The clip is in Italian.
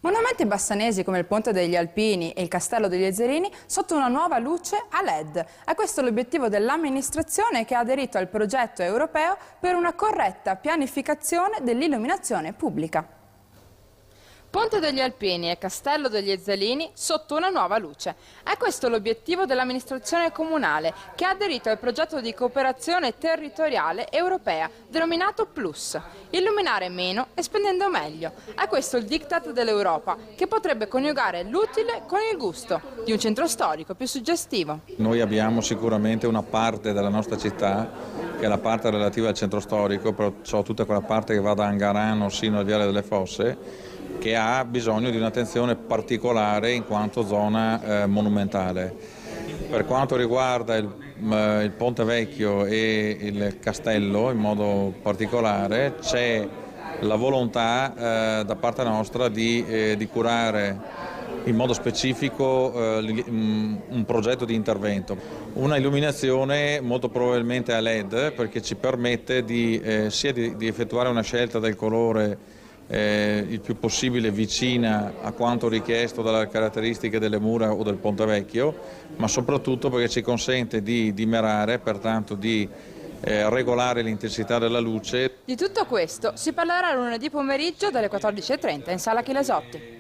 Monumenti bassanesi come il Ponte degli Alpini e il Castello degli Ezerini sotto una nuova luce a LED. È questo l'obiettivo dell'amministrazione che ha aderito al progetto europeo per una corretta pianificazione dell'illuminazione pubblica. Ponte degli Alpini e Castello degli Ezelini sotto una nuova luce. È questo l'obiettivo dell'amministrazione comunale che ha aderito al progetto di cooperazione territoriale europea denominato Plus. Illuminare meno e spendendo meglio. È questo il diktat dell'Europa che potrebbe coniugare l'utile con il gusto di un centro storico più suggestivo. Noi abbiamo sicuramente una parte della nostra città che è la parte relativa al centro storico, perciò tutta quella parte che va da Angarano sino al Viale delle Fosse, che ha bisogno di un'attenzione particolare in quanto zona monumentale. Per quanto riguarda il Ponte Vecchio e il Castello in modo particolare, c'è la volontà da parte nostra di curare in modo specifico un progetto di intervento. Una illuminazione molto probabilmente a LED, perché ci permette sia di effettuare una scelta del colore il più possibile vicina a quanto richiesto dalle caratteristiche delle mura o del Ponte Vecchio, ma soprattutto perché ci consente di dimerare, pertanto di regolare l'intensità della luce. Di tutto questo si parlerà lunedì pomeriggio dalle 14:30 in Sala Chilesotti.